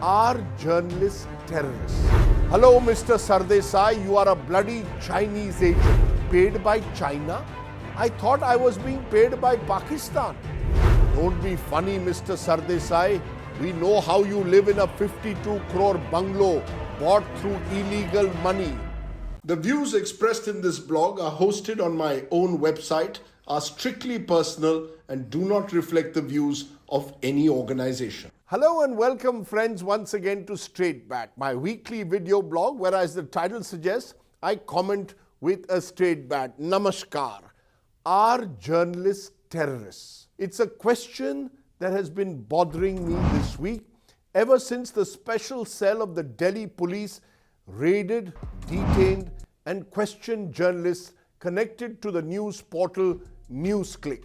Are journalists terrorists? Hello, Mr. Sardesai, you are a bloody Chinese agent paid by China? I thought I was being paid by Pakistan. Don't be funny, Mr. Sardesai. We know how you live in a 52 crore bungalow bought through illegal money. The views expressed in this blog are hosted on my own website, are strictly personal, and do not reflect the views of any organization. Hello and welcome, friends, once again to Straight Bat, my weekly video blog where, as the title suggests, I comment with a straight bat. Namaskar. Are journalists terrorists? It's a question that has been bothering me this week ever since the special cell of the Delhi police raided, detained and questioned journalists connected to the news portal newsclick.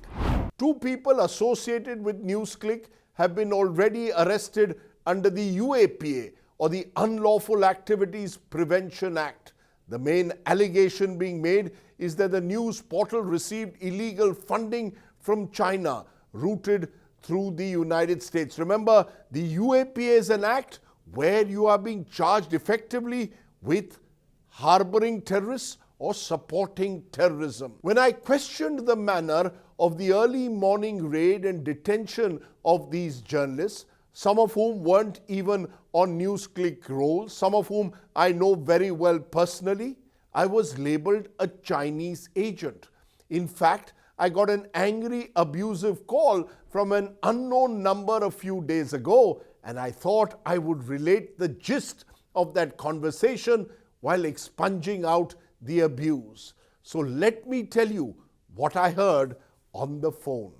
Two people associated with newsclick have been already arrested under the UAPA, or the Unlawful Activities Prevention Act. The main allegation being made is that the news portal received illegal funding from China, routed through the United States. Remember, the UAPA is an act where you are being charged effectively with harboring terrorists or supporting terrorism. When I questioned the manner of the early morning raid and detention of these journalists, some of whom weren't even on newsclick rolls, some of whom I know very well personally, I was labeled a Chinese agent. In fact, I got an angry, abusive call from an unknown number a few days ago, and I thought I would relate the gist of that conversation while expunging out the abuse. So let me tell you what I heard on the phone.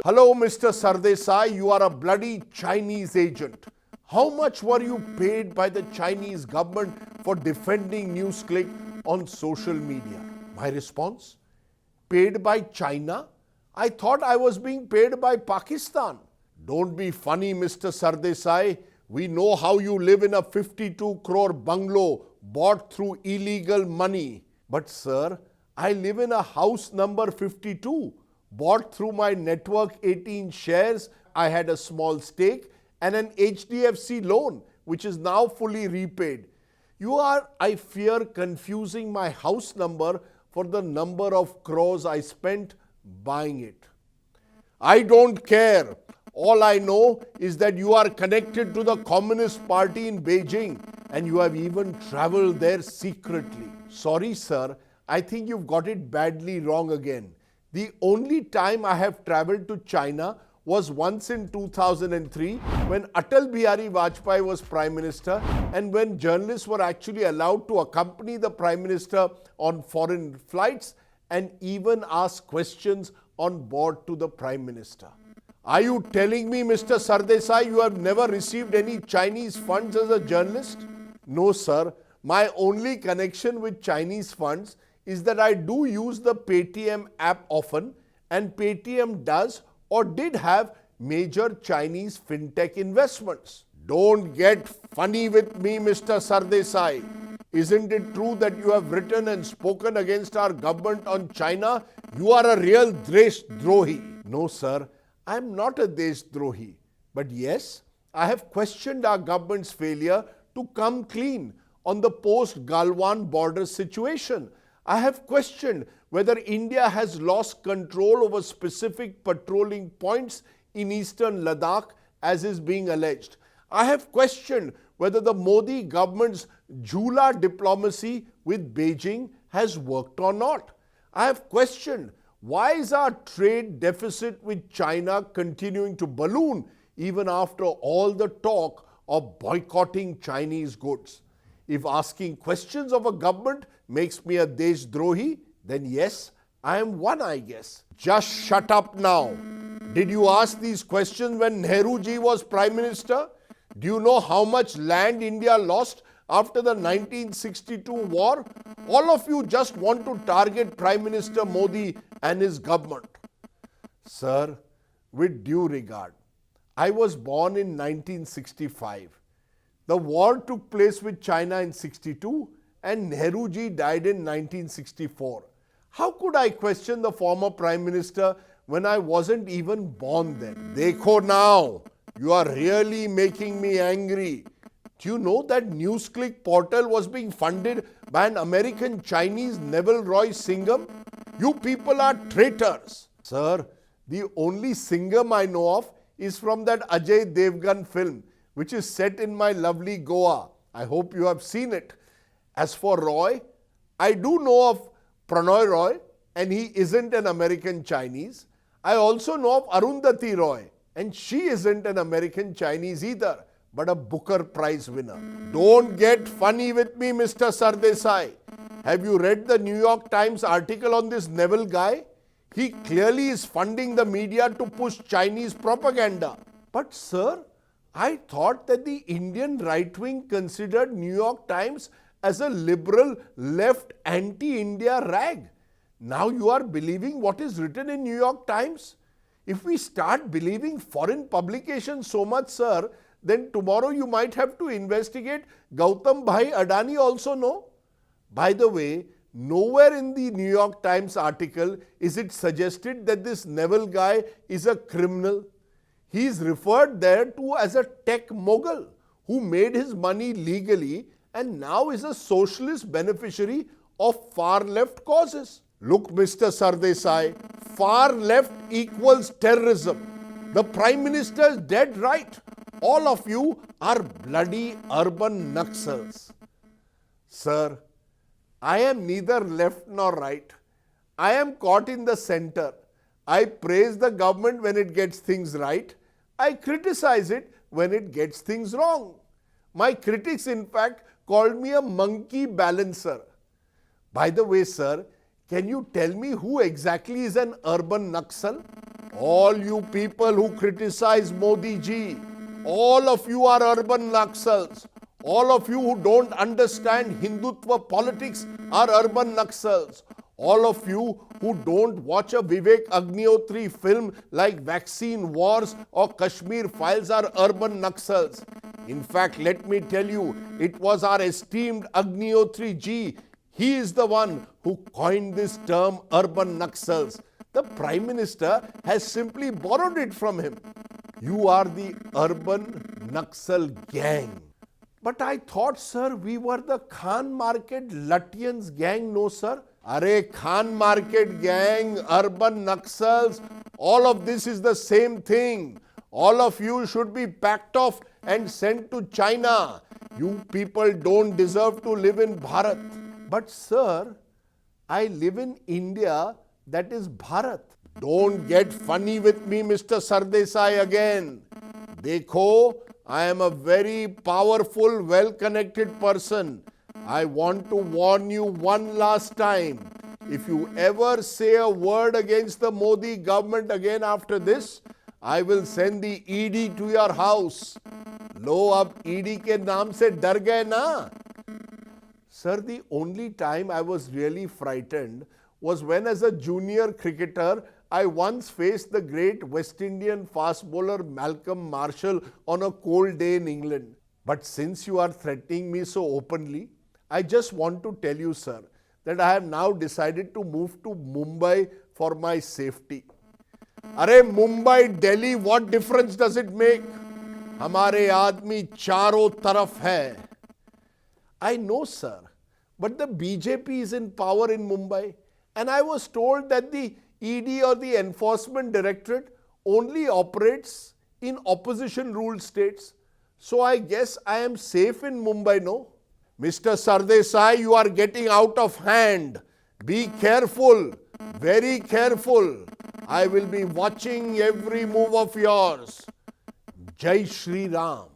Hello, Mr. Sardesai, you are a bloody Chinese agent. How much were you paid by the Chinese government for defending newsclick on social media? My response? Paid by China? I thought I was being paid by Pakistan. Don't be funny, Mr. Sardesai. We know how you live in a 52 crore bungalow bought through illegal money. But sir, I live in a house number 52, bought through my Network 18 shares. I had a small stake and an HDFC loan, which is now fully repaid. You are, I fear, confusing my house number for the number of crores I spent buying it. I don't care. All I know is that you are connected to the Communist Party in Beijing and you have even traveled there secretly. Sorry, sir. I think you've got it badly wrong again. The only time I have traveled to China was once in 2003 when Atal Bihari Vajpayee was Prime Minister and when journalists were actually allowed to accompany the Prime Minister on foreign flights and even ask questions on board to the Prime Minister. Are you telling me, Mr. Sardesai, you have never received any Chinese funds as a journalist? No, sir. My only connection with Chinese funds is that I do use the Paytm app often, and Paytm does or did have major Chinese fintech investments. Don't get funny with me, Mr. Sardesai. Isn't it true that you have written and spoken against our government on China? You are a real Deshdrohi. No, sir. I am not a Deshdrohi. But yes, I have questioned our government's failure to come clean on the post-Galwan border situation. I have questioned whether India has lost control over specific patrolling points in eastern Ladakh, as is being alleged. I have questioned whether the Modi government's Jhula diplomacy with Beijing has worked or not. I have questioned why is our trade deficit with China continuing to balloon even after all the talk of boycotting Chinese goods. If asking questions of a government makes me a Deshdrohi, then yes, I am one, I guess. Just shut up now. Did you ask these questions when Nehru ji was Prime Minister? Do you know how much land India lost after the 1962 war? All of you just want to target Prime Minister Modi and his government. Sir, with due regard, I was born in 1965. The war took place with China in 62 and Nehru ji died in 1964. How could I question the former Prime Minister when I wasn't even born then? Dekho now, You are really making me angry. Do you know that newsclick portal was being funded by an American Chinese Neville Roy Singham? You people are traitors. Sir, the only Singham I know of is from that Ajay Devgan film, which is set in my lovely Goa. I hope you have seen it. As for Roy, I do know of Pranoy Roy, and he isn't an American Chinese. I also know of Arundhati Roy, and she isn't an American Chinese either, but a Booker Prize winner. Don't get funny with me, Mr. Sardesai. Have you read the New York Times article on this Neville guy? He clearly is funding the media to push Chinese propaganda. But sir, I thought that the Indian right wing considered New York Times as a liberal left anti-India rag. Now you are believing what is written in New York Times? If we start believing foreign publications so much, sir, then tomorrow you might have to investigate Gautam Bhai Adani also, no? By the way, nowhere in the New York Times article is it suggested that this Neville guy is a criminal. He is referred there to as a tech mogul who made his money legally and now is a socialist beneficiary of far left causes. Look, Mr. Sardesai, far left equals terrorism. The Prime Minister is dead right. All of you are bloody urban Naxals. Sir, I am neither left nor right. I am caught in the center. I praise the government when it gets things right. I criticize it when it gets things wrong. My critics, in fact, called me a monkey balancer. By the way, sir, can you tell me who exactly is an urban Naxal? All you people who criticize Modi ji, all of you are urban Naxals. All of you who don't understand Hindutva politics are urban Naxals. All of you who don't watch a Vivek Agnihotri film like Vaccine Wars or Kashmir Files are urban Naxals. In fact, let me tell you, it was our esteemed Agnihotri ji. He is the one who coined this term urban Naxals. The Prime Minister has simply borrowed it from him. You are the urban Naxal gang. But I thought, sir, we were the Khan Market Lutyens gang, no sir? Arey Khan Market gang, urban Naxals, all of this is the same thing. All of you should be packed off and sent to China. You people don't deserve to live in Bharat. But sir, I live in India, that is Bharat. Don't get funny with me, Mr. Sardesai again. Dekho, I am a very powerful, well-connected person. I want to warn you one last time. If you ever say a word against the Modi government again after this, I will send the ED to your house. Lo, ab ED ke naam se dar gaye na? Sir, the only time I was really frightened was when as a junior cricketer, I once faced the great West Indian fast bowler Malcolm Marshall on a cold day in England. But since you are threatening me so openly, I just want to tell you, sir, that I have now decided to move to Mumbai for my safety. Arey Mumbai, Delhi, what difference does it make? Hamare aadmi charo taraf hai. I know, sir, but the BJP is in power in Mumbai, and I was told that the ED or the Enforcement Directorate only operates in opposition-ruled states. So I guess I am safe in Mumbai, no? Mr. Sardesai, you are getting out of hand. Be careful, very careful. I will be watching every move of yours. Jai Shri Ram.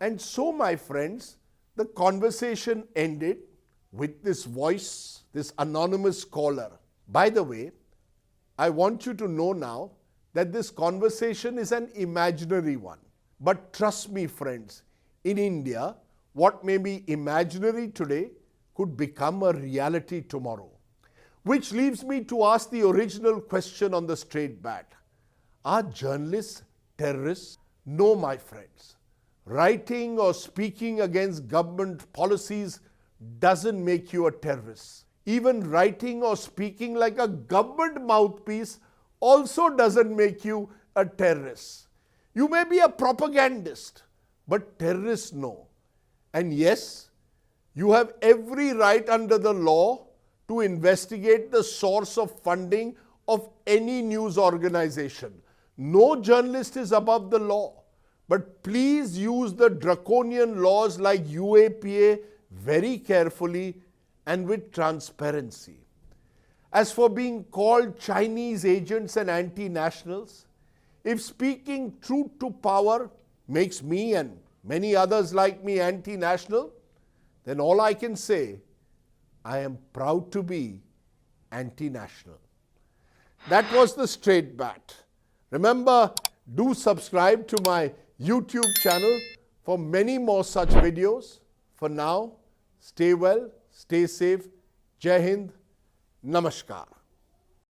And so, my friends, the conversation ended with this voice, this anonymous caller. By the way, I want you to know now that this conversation is an imaginary one. But trust me, friends, in India, what may be imaginary today could become a reality tomorrow. Which leaves me to ask the original question on the straight bat. Are journalists terrorists? No, my friends. Writing or speaking against government policies doesn't make you a terrorist. Even writing or speaking like a government mouthpiece also doesn't make you a terrorist. You may be a propagandist, but terrorists know. And yes, you have every right under the law to investigate the source of funding of any news organization. No journalist is above the law. But please use the draconian laws like UAPA very carefully and with transparency. As for being called Chinese agents and anti-nationals, if speaking truth to power makes me and many others like me anti-national, then all I can say, I am proud to be anti-national. That was the straight bat. Remember, do subscribe to my YouTube channel for many more such videos. For now, stay well, stay safe. Jai Hind, Namaskar.